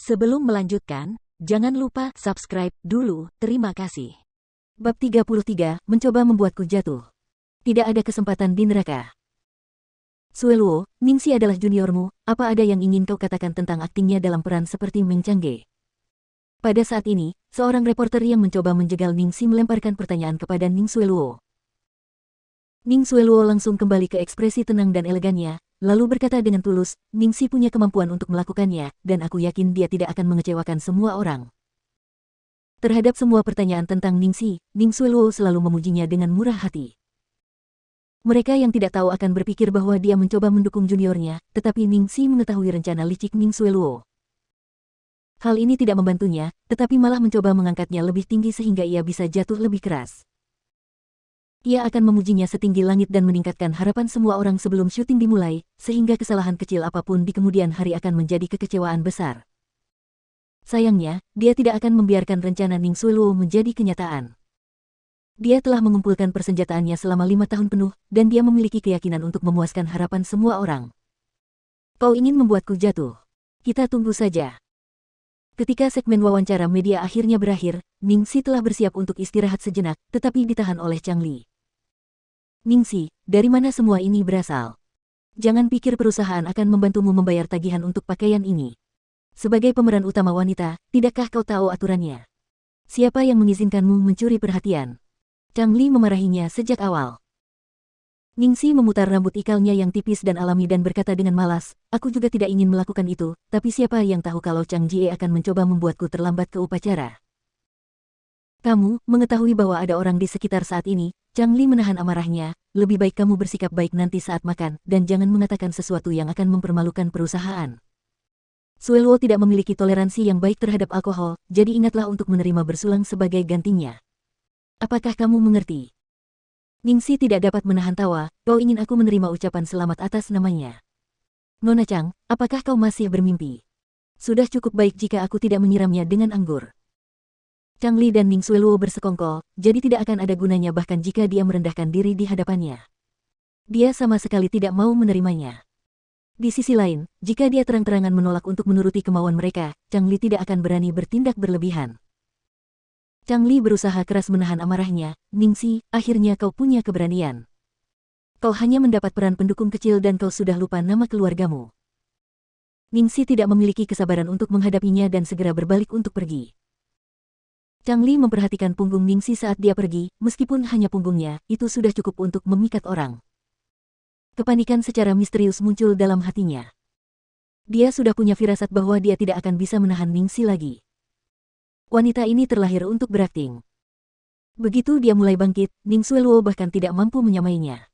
Sebelum melanjutkan, jangan lupa subscribe dulu, terima kasih. Bab 33, mencoba membuatku jatuh. Tidak ada kesempatan di neraka. Sueluo, Ningxi adalah juniormu, apa ada yang ingin kau katakan tentang aktingnya dalam peran seperti Meng Changge? Pada saat ini, seorang reporter yang mencoba menjegal Ningxi melemparkan pertanyaan kepada Ning Sueluo. Ning Sueluo langsung kembali ke ekspresi tenang dan elegannya, lalu berkata dengan tulus, Ningxi punya kemampuan untuk melakukannya, dan aku yakin dia tidak akan mengecewakan semua orang. Terhadap semua pertanyaan tentang Ningxi, Ning Sueluo selalu memujinya dengan murah hati. Mereka yang tidak tahu akan berpikir bahwa dia mencoba mendukung juniornya, tetapi Ningxi mengetahui rencana licik Ning Sueluo. Hal ini tidak membantunya, tetapi malah mencoba mengangkatnya lebih tinggi sehingga ia bisa jatuh lebih keras. Ia akan memujinya setinggi langit dan meningkatkan harapan semua orang sebelum syuting dimulai, sehingga kesalahan kecil apapun di kemudian hari akan menjadi kekecewaan besar. Sayangnya, dia tidak akan membiarkan rencana Ning Sueluo menjadi kenyataan. Dia telah mengumpulkan persenjataannya selama 5 tahun penuh, dan dia memiliki keyakinan untuk memuaskan harapan semua orang. Kau ingin membuatku jatuh? Kita tunggu saja. Ketika segmen wawancara media akhirnya berakhir, Ningxi telah bersiap untuk istirahat sejenak, tetapi ditahan oleh Chang Li. Ningxi, dari mana semua ini berasal? Jangan pikir perusahaan akan membantumu membayar tagihan untuk pakaian ini. Sebagai pemeran utama wanita, tidakkah kau tahu aturannya? Siapa yang mengizinkanmu mencuri perhatian? Chang Li memarahinya sejak awal. Ningxi memutar rambut ikalnya yang tipis dan alami dan berkata dengan malas, aku juga tidak ingin melakukan itu, tapi siapa yang tahu kalau Chang Jie akan mencoba membuatku terlambat ke upacara? Kamu mengetahui bahwa ada orang di sekitar saat ini. Chang Li menahan amarahnya, lebih baik kamu bersikap baik nanti saat makan, dan jangan mengatakan sesuatu yang akan mempermalukan perusahaan. Sueluo tidak memiliki toleransi yang baik terhadap alkohol, jadi ingatlah untuk menerima bersulang sebagai gantinya. Apakah kamu mengerti? Ningxi tidak dapat menahan tawa, kau ingin aku menerima ucapan selamat atas namanya. Nona Chang, apakah kau masih bermimpi? Sudah cukup baik jika aku tidak menyiramnya dengan anggur. Chang Li dan Ning Sueluo bersekongkol, jadi tidak akan ada gunanya bahkan jika dia merendahkan diri di hadapannya. Dia sama sekali tidak mau menerimanya. Di sisi lain, jika dia terang-terangan menolak untuk menuruti kemauan mereka, Chang Li tidak akan berani bertindak berlebihan. Chang Li berusaha keras menahan amarahnya, Ningxi, akhirnya kau punya keberanian. Kau hanya mendapat peran pendukung kecil dan kau sudah lupa nama keluargamu. Ningxi tidak memiliki kesabaran untuk menghadapinya dan segera berbalik untuk pergi. Chang Li memperhatikan punggung Ningxi saat dia pergi, meskipun hanya punggungnya, itu sudah cukup untuk memikat orang. Kepanikan secara misterius muncul dalam hatinya. Dia sudah punya firasat bahwa dia tidak akan bisa menahan Ningxi lagi. Wanita ini terlahir untuk berakting. Begitu dia mulai bangkit, Ning Sueluo bahkan tidak mampu menyamainya.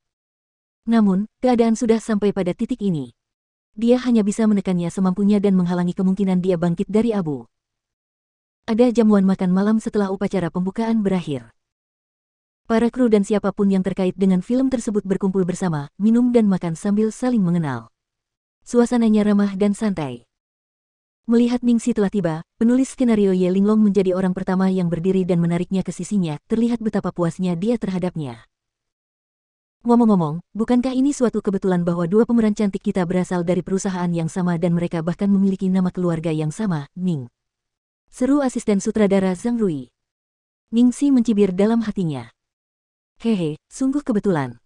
Namun, keadaan sudah sampai pada titik ini. Dia hanya bisa menekannya semampunya dan menghalangi kemungkinan dia bangkit dari abu. Ada jamuan makan malam setelah upacara pembukaan berakhir. Para kru dan siapapun yang terkait dengan film tersebut berkumpul bersama, minum dan makan sambil saling mengenal. Suasananya ramah dan santai. Melihat Ningxi telah tiba, penulis skenario Ye Linglong menjadi orang pertama yang berdiri dan menariknya ke sisinya, terlihat betapa puasnya dia terhadapnya. Ngomong-ngomong, bukankah ini suatu kebetulan bahwa dua pemeran cantik kita berasal dari perusahaan yang sama dan mereka bahkan memiliki nama keluarga yang sama, Ning? Seru asisten sutradara Zhang Rui. Ningxi mencibir dalam hatinya. Hehe, sungguh kebetulan.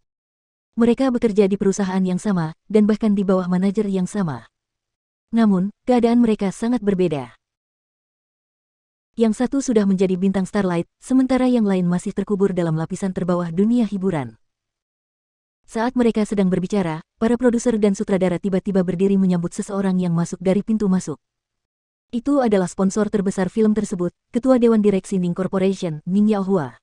Mereka bekerja di perusahaan yang sama, dan bahkan di bawah manajer yang sama. Namun, keadaan mereka sangat berbeda. Yang satu sudah menjadi bintang Starlight, sementara yang lain masih terkubur dalam lapisan terbawah dunia hiburan. Saat mereka sedang berbicara, para produser dan sutradara tiba-tiba berdiri menyambut seseorang yang masuk dari pintu masuk. Itu adalah sponsor terbesar film tersebut, Ketua Dewan Direksi Ning Corporation, Ning Yaohua.